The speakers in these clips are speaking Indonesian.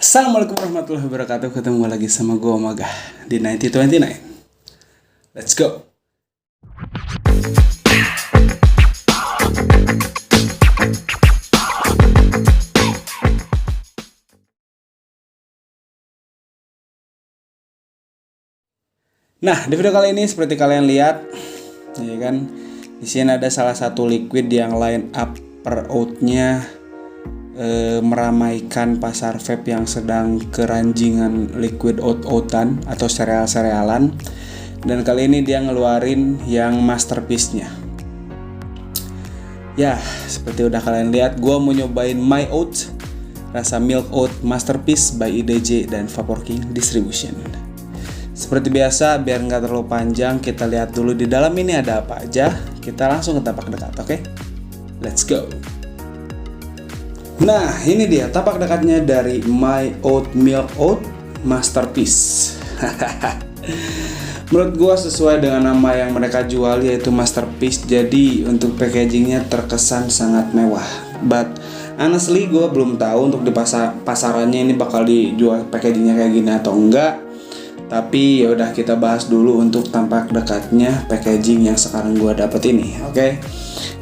Assalamualaikum warahmatullahi wabarakatuh. Ketemu lagi sama gue Omega di 9029. Let's go. Nah, di video kali ini seperti kalian lihat, ya kan, di sini ada salah satu liquid yang line up per out-nya meramaikan pasar vape yang sedang keranjingan liquid out-outan atau sereal-serealan. Dan kali ini dia ngeluarin yang masterpiece-nya. Ya, seperti udah kalian lihat, gue mau nyobain My Oat rasa Milk Oat Masterpiece by IDJ dan Vapor King Distribution. Seperti biasa, biar nggak terlalu panjang, kita lihat dulu di dalam ini ada apa aja. Kita langsung ke tapak dekat, oke? Let's go. Nah, ini dia tapak dekatnya dari My Oat Milk Oat Masterpiece. Menurut gua sesuai dengan nama yang mereka jual, yaitu Masterpiece. Jadi untuk packagingnya terkesan sangat mewah. But honestly, gua belum tahu untuk di pasarannya ini bakal dijual packagingnya kayak gini atau enggak. Tapi ya udah, kita bahas dulu untuk tampak dekatnya packaging yang sekarang gua dapet ini, oke?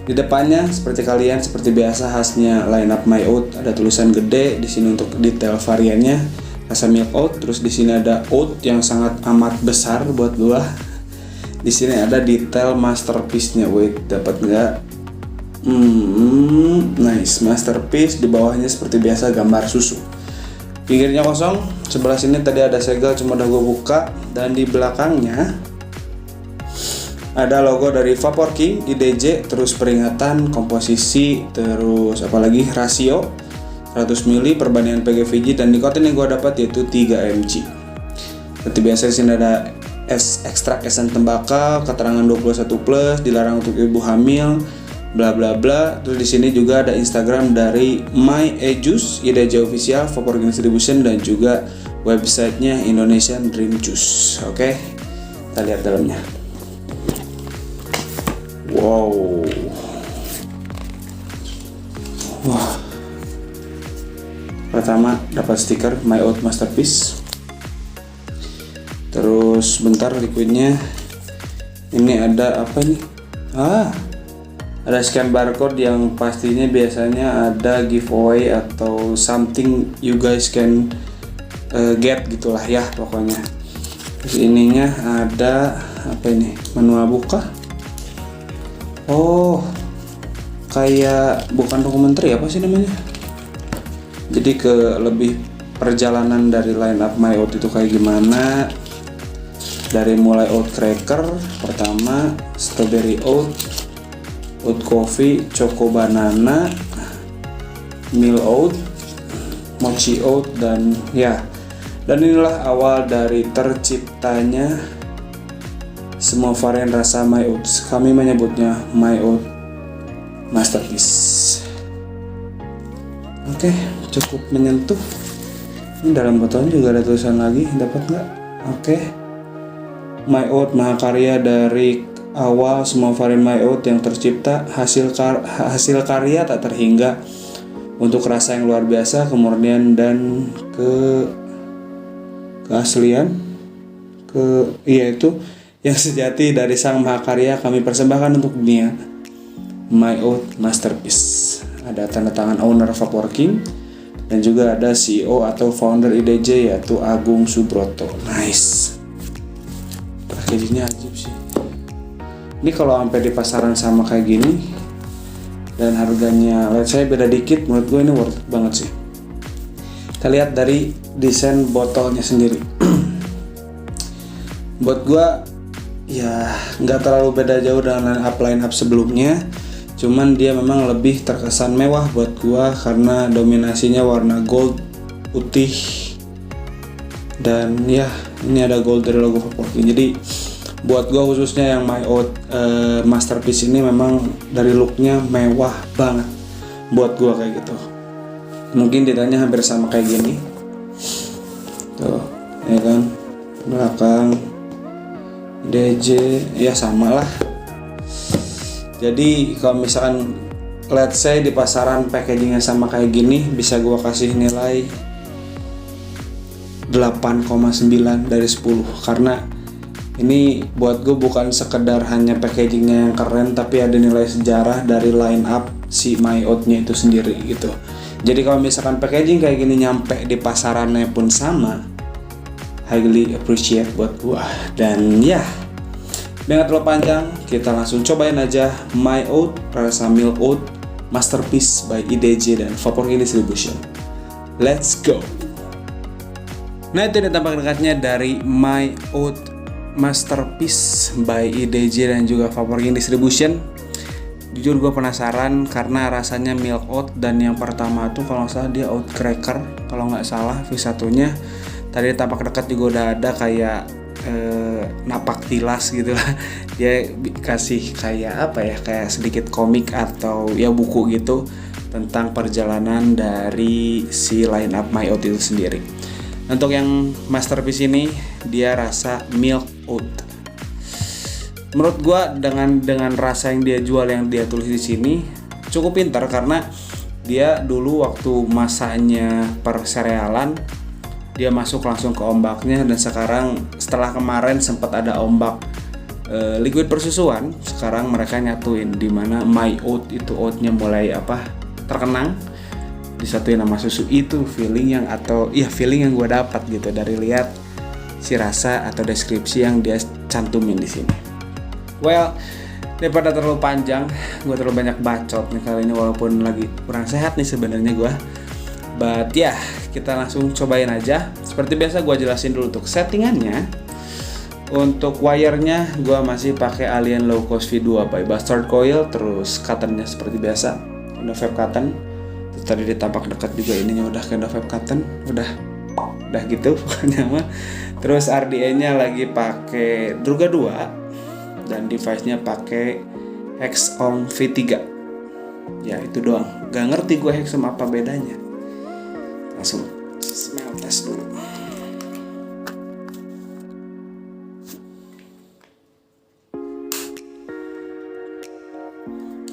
Di depannya seperti biasa khasnya line up My Oat, ada tulisan gede di sini untuk detail variannya rasa Milk Oat. Terus di sini ada oat yang sangat amat besar buat gua. Di sini ada detail masterpiece-nya. Wait, dapat nggak? Nice, masterpiece. Di bawahnya seperti biasa gambar susu. Pinggirnya kosong, sebelah sini tadi ada segel cuma udah gue buka, dan di belakangnya ada logo dari Vapor King, IDJ, terus peringatan, komposisi, terus apalagi rasio 100 ml perbandingan PGVG, dan nikotin yang gue dapat yaitu 3 mg. Seperti biasa di sini ada ekstrak esen tembakau, keterangan 21+, dilarang untuk ibu hamil, bla bla bla. Terus di sini juga ada Instagram dari My Juice, IDJ official, Vapor King Distribution, dan juga websitenya Indonesian Dream Juice. Oke, kita lihat dalamnya. Wow, wah. Pertama dapat stiker My Oat Masterpiece. Terus bentar, liquidnya ini ada apa nih? Ada scan barcode yang pastinya biasanya ada giveaway atau something you guys can get gitulah ya pokoknya. Terus ininya ada apa ini? Manual buka. Oh, kayak bukan dokumenter, apa sih namanya? Jadi ke lebih perjalanan dari line up My Oat itu kayak gimana. Dari mulai oat cracker pertama, strawberry oat, oat coffee, choco banana, milk oat, mochi oat, dan ya. Dan inilah awal dari terciptanya semua varian rasa My Oat. Kami menyebutnya My Oat Masterpiece. Oke, cukup menyentuh. Ini dalam botolnya juga ada tulisan lagi, dapat nggak? Oke. My Oat mahakarya, dari awal semua varian My Oat yang tercipta hasil karya tak terhingga untuk rasa yang luar biasa, kemurnian dan keaslian yaitu yang sejati dari sang mahakarya kami persembahkan untuk dunia. My Oat Masterpiece. Ada tanda tangan owner Vapor King, dan juga ada CEO atau founder IDJ yaitu Agung Subroto. Nice. Packagingnya ajib sih. Ini kalau sampai di pasaran sama kayak gini dan harganya let's say beda dikit, menurut gue ini worth it banget sih. Kita lihat dari desain botolnya sendiri. Buat gue ya nggak terlalu beda jauh dengan line up sebelumnya, cuman dia memang lebih terkesan mewah buat gua karena dominasinya warna gold, putih, dan ya ini ada gold dari logo Vapor King. Jadi buat gua khususnya yang My Oat Masterpiece ini memang dari looknya mewah banget buat gua kayak gitu. Mungkin detailnya hampir sama kayak gini tuh, ya kan, belakang DJ ya sama lah. Jadi kalau misalkan let's say di pasaran packagingnya sama kayak gini, bisa gua kasih nilai 8,9 dari 10 karena ini buat gue bukan sekedar hanya packagingnya yang keren, tapi ada nilai sejarah dari line up si My Oat-nya itu sendiri gitu. Jadi kalau misalkan packaging kayak gini nyampe di pasarannya pun sama, highly appreciate buat gue. Dan ya, biar gak terlalu panjang, kita langsung cobain aja My Oat rasa Milk Oat Masterpiece by IDJ dan Vaporkin Distribution. Let's go. Nah, itu dia tampak dekatnya dari My Oat Masterpiece by IDJ dan juga Vaporkin Distribution. Jujur gue penasaran karena rasanya milk oat, dan yang pertama tuh kalau nggak salah dia oat cracker kalau nggak salah V1-nya. Tadi tampak dekat juga udah ada kayak napak tilas gitu lah. Dia kasih kayak apa ya, kayak sedikit komik atau ya buku gitu tentang perjalanan dari si line up My Oat itu sendiri. Untuk yang masterpiece ini dia rasa milk oat. Menurut gua dengan rasa yang dia jual, yang dia tulis di sini cukup pintar, karena dia dulu waktu masanya perserealan dia masuk langsung ke ombaknya, dan sekarang setelah kemarin sempat ada ombak liquid persusuan, sekarang mereka nyatuin di mana My Oat itu oatnya mulai terkenang, disatuin sama susu. Itu feeling yang gue dapat gitu dari lihat si rasa atau deskripsi yang dia cantumin di sini. Well, daripada terlalu panjang, gue terlalu banyak bacot nih kali ini, walaupun lagi kurang sehat nih sebenarnya gue. But ya, kita langsung cobain aja. Seperti biasa gue jelasin dulu untuk settingannya. Untuk wire-nya gue masih pakai Alien Low Cost V2 by Bastard Coil, terus cotton-nya seperti biasa, Innovap cotton. Terus tadi ditampak dekat juga ininya udah ke Innovap cotton, udah gitu pokoknya mah. Terus RDA-nya lagi pakai Druga 2 dan device-nya pakai Hexom V3. Ya itu doang. Gak ngerti gue Hexom apa bedanya. Langsung smell test dulu.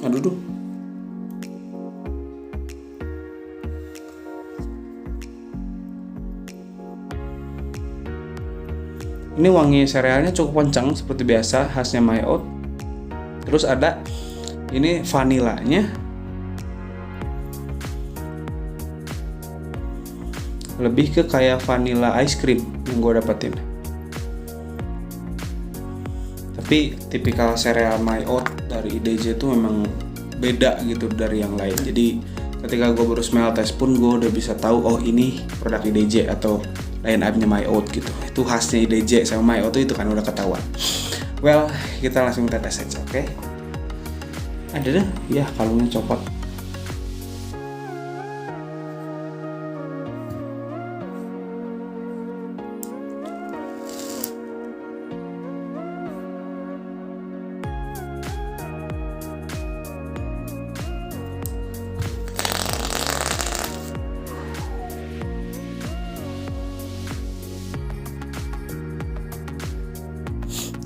Aduh duh. Ini wangi serealnya cukup kencang seperti biasa, khasnya My Oat. Terus ada ini vanilanya. Lebih ke kayak vanilla ice cream yang gue dapetin. Tapi tipikal sereal My Oat dari IDJ itu memang beda gitu dari yang lain. Jadi ketika gue baru smell test pun gue udah bisa tahu, oh ini produk IDJ atau line up-nya My Oat gitu. Itu khasnya IDJ sama My Oat itu kan udah ketahuan. Well, kita langsung tes aja, oke? Ada deh, ya kalungnya copot.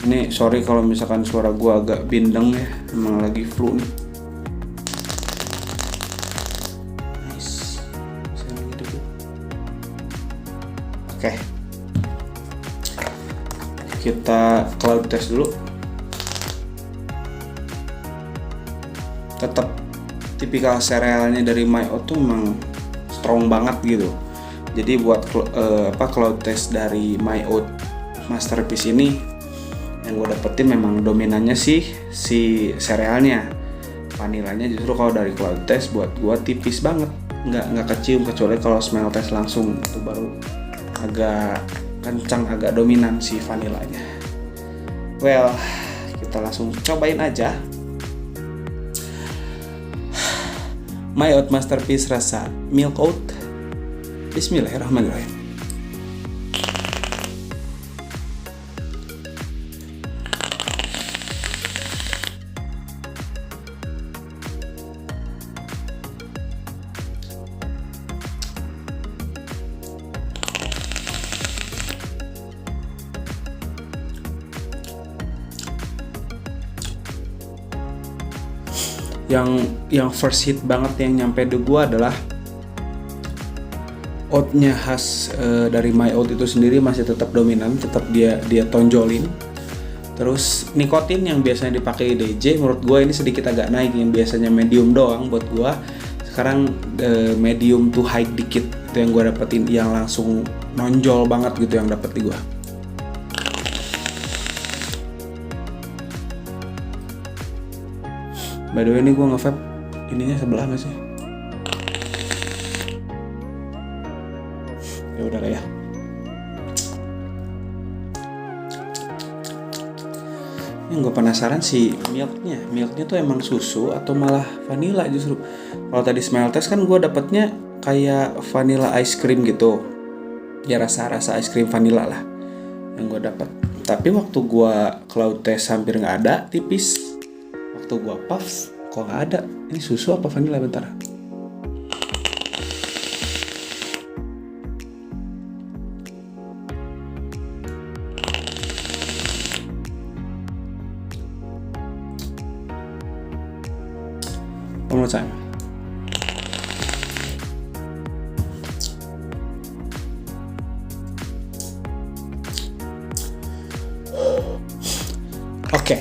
Ini sorry kalau misalkan suara gua agak bindeng ya, emang lagi flu nih. Nice. Oke. Kita cloud test dulu. Tetap tipikal serealnya dari My Oat tuh memang strong banget gitu. Jadi buat cloud test dari My Oat Masterpiece ini yang gue dapetin memang dominannya si serealnya. Vanilanya justru kalau dari cloud test buat gue tipis banget, nggak kecium, kecuali kalau smell test langsung itu baru agak kencang, agak dominan si vanilanya. Well, kita langsung cobain aja My Oat Masterpiece rasa Milk Oat. Bismillahirrahmanirrahim. Yang first hit banget yang nyampe di gua adalah oatnya khas dari My Oat itu sendiri masih tetap dominan, tetap dia tonjolin. Terus nikotin yang biasanya dipakai IDJ menurut gue ini sedikit agak naik, yang biasanya medium doang buat gue sekarang medium to high dikit, itu yang gue dapetin, yang langsung nonjol banget gitu yang dapet di gue. By the way ini gue nge-vape ininya sebelah nggak sih? Ya udah lah ya. Yang gue penasaran sih milknya tuh emang susu atau malah vanilla justru. Kalau tadi smell test kan gue dapetnya kayak vanilla ice cream gitu, ya rasa ice cream vanilla lah yang gue dapet. Tapi waktu gue cloud test hampir nggak ada, tipis. Waktu gue puff kok nggak ada. Ini susu apa vanilla, bentar. One more time. Oke.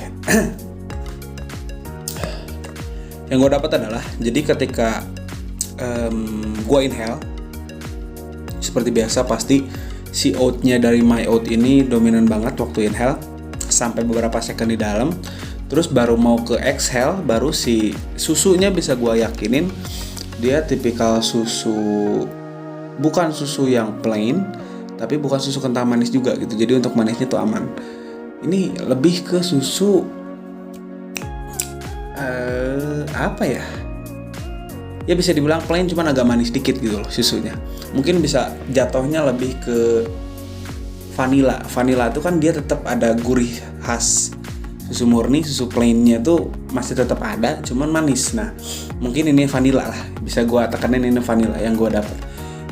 Yang gue dapat adalah, jadi ketika gue inhale, seperti biasa pasti si oatnya dari My Oat ini dominan banget waktu inhale sampai beberapa second di dalam. Terus baru mau ke exhale, baru si susunya bisa gue yakinin dia tipikal susu, bukan susu yang plain, tapi bukan susu kental manis juga gitu. Jadi untuk manisnya tuh aman. Ini lebih ke susu apa ya? Ya bisa dibilang plain, cuman agak manis dikit gitu loh susunya. Mungkin bisa jatuhnya lebih ke vanilla. Vanilla itu kan dia tetap ada gurih khas. Susu murni, susu plainnya tuh masih tetap ada, cuman manis. Nah, mungkin ini vanilla lah. Bisa gue tekanin ini vanilla yang gue dapet.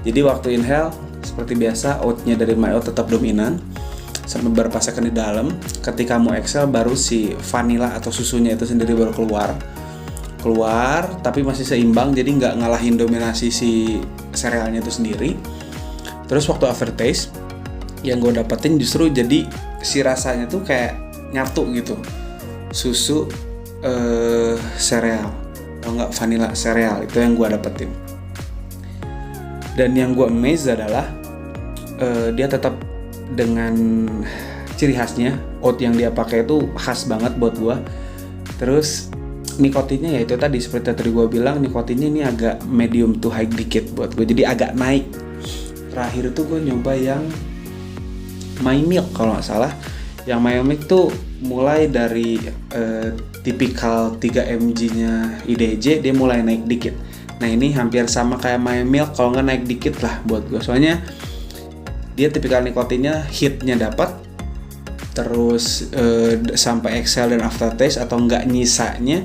Jadi waktu inhale, seperti biasa, oatnya dari My Oat tetap dominan sampai beberapa second di dalam. Ketika mau exhale, baru si vanilla atau susunya itu sendiri baru keluar, tapi masih seimbang, jadi nggak ngalahin dominasi si serealnya itu sendiri. Terus waktu aftertaste, yang gue dapetin justru jadi si rasanya tuh kayak nyatu gitu, susu sereal atau enggak vanilla sereal, itu yang gue dapetin. Dan yang gue amazed adalah dia tetap dengan ciri khasnya, oat yang dia pakai itu khas banget buat gue. Terus nikotinnya ya itu tadi, seperti tadi gue bilang, nikotinnya ini agak medium to high dikit buat gue, jadi agak naik. Terakhir itu gue nyoba yang My Milk kalau nggak salah. Yang My Milk tuh mulai dari tipikal 3 mg nya IDJ, dia mulai naik dikit. Nah ini hampir sama kayak My Milk, kalau nggak naik dikit lah buat gue. Soalnya dia tipikal nikotinnya hitnya dapat, terus sampai exhale dan aftertaste atau nggak nyisanya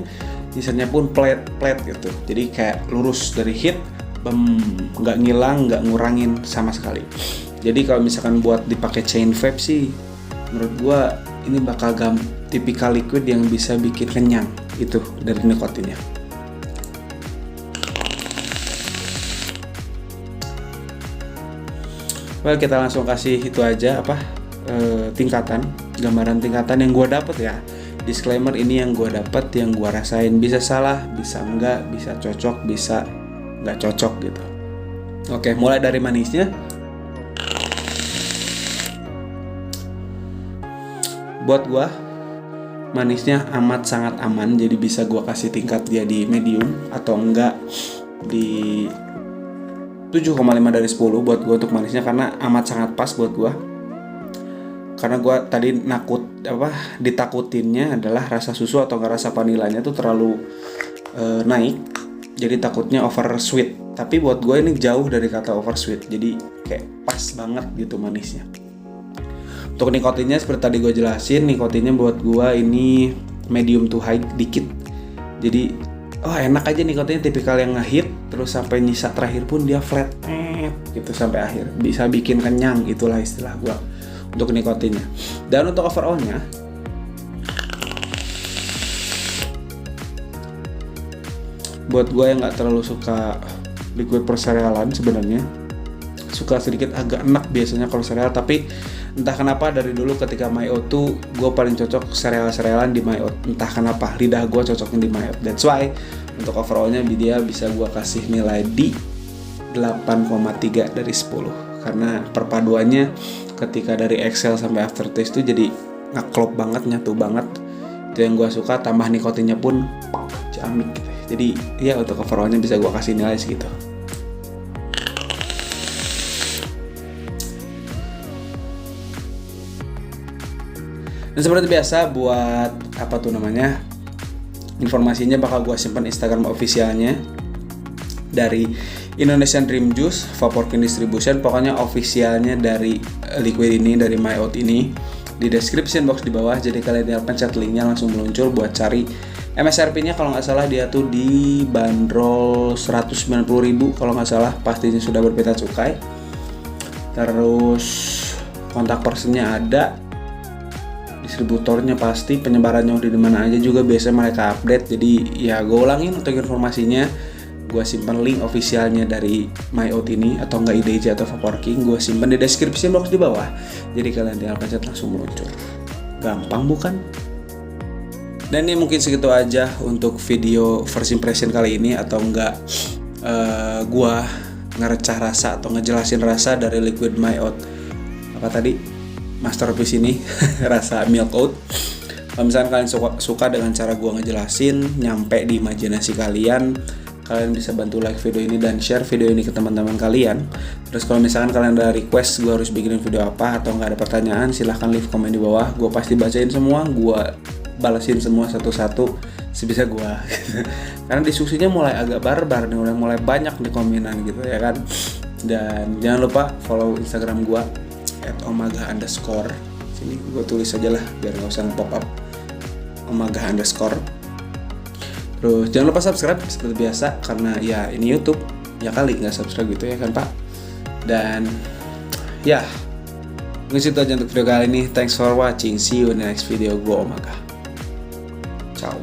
pun flat gitu. Jadi kayak lurus dari hit, nggak ngilang, nggak ngurangin sama sekali. Jadi kalau misalkan buat dipakai chain vape sih, menurut gua ini bakal tipikal liquid yang bisa bikin kenyang itu dari nikotinnya. Well, kita langsung kasih itu aja gambaran tingkatan yang gua dapet ya. Disclaimer, ini yang gua dapet, yang gua rasain, bisa salah, bisa enggak, bisa cocok, bisa nggak cocok gitu. Oke, mulai dari manisnya. Buat gua manisnya amat sangat aman, jadi bisa gua kasih tingkat dia di medium atau enggak di 7,5 dari 10 buat gua untuk manisnya, karena amat sangat pas buat gua. Karena gua tadi ditakutinnya adalah rasa susu atau enggak rasa vanilanya tuh terlalu naik, jadi takutnya over sweet. Tapi buat gua ini jauh dari kata over sweet, jadi kayak pas banget gitu manisnya. Untuk nikotinnya seperti tadi gue jelasin, nikotinnya buat gue ini medium to high dikit. Jadi enak aja nikotinnya, tipikal yang ngehit terus sampai nyisa terakhir pun dia flat gitu sampai akhir. Bisa bikin kenyang, itulah istilah gue untuk nikotinnya. Dan untuk overallnya, buat gue yang gak terlalu suka liquid perserealan sebenarnya, suka sedikit agak enak biasanya kalau sereal, tapi entah kenapa dari dulu ketika My Oat tuh gue paling cocok sereal-serealan di My Oat. Entah kenapa lidah gue cocoknya di My Oat. That's why untuk overallnya dia bisa gue kasih nilai di 8,3 dari 10 karena perpaduannya ketika dari Excel sampai aftertaste tuh jadi ngeklop banget, nyatu banget. Itu yang gue suka, tambah nikotinnya pun ciamik gitu. Jadi ya untuk overallnya bisa gue kasih nilai segitu. Dan seperti biasa buat informasinya bakal gue simpan Instagram officialnya dari Indonesian Dream Juice Vapor King Distribution. Pokoknya officialnya dari liquid ini, dari My Oat ini, di description box di bawah. Jadi kalian tinggal pencet linknya langsung meluncur buat cari. MSRP-nya kalau nggak salah dia tuh dibanderol 190.000 kalau nggak salah, pastinya sudah berbeda cukai. Terus kontak personnya ada, distributornya pasti, penyebarannya udah di mana aja juga biasanya mereka update. Jadi ya gue ulangin untuk informasinya, gue simpan link officialnya dari My Oat ini atau enggak IDJ atau Vapor King, gue simpan di description box di bawah. Jadi kalian tinggal pencet langsung meluncur. Gampang bukan? Dan ini mungkin segitu aja untuk video first impression kali ini, atau enggak gue ngerecah rasa atau ngejelasin rasa dari liquid My Oat. Apa tadi? Masterpiece ini rasa milk oat. Kalau misalkan kalian suka dengan cara gue ngejelasin, nyampe di imajinasi kalian bisa bantu like video ini dan share video ini ke teman-teman kalian. Terus kalau misalkan kalian ada request gue harus bikinin video apa atau nggak ada pertanyaan, silahkan leave komen di bawah. Gue pasti bacain semua, gue balasin semua satu-satu sebisa gue. Karena diskusinya mulai agak barbar nih, mulai banyak nih komenan gitu ya kan. Dan jangan lupa follow Instagram gue @omaga_. Sini gue tulis aja lah biar nggak usah nge-pop up, omaga_. Terus jangan lupa subscribe seperti biasa, karena ya ini YouTube, ya kali nggak subscribe gitu ya kan Pak. Dan ya mungkin itu aja untuk video kali ini. Thanks for watching, see you in the next video. Gue Omaga, ciao.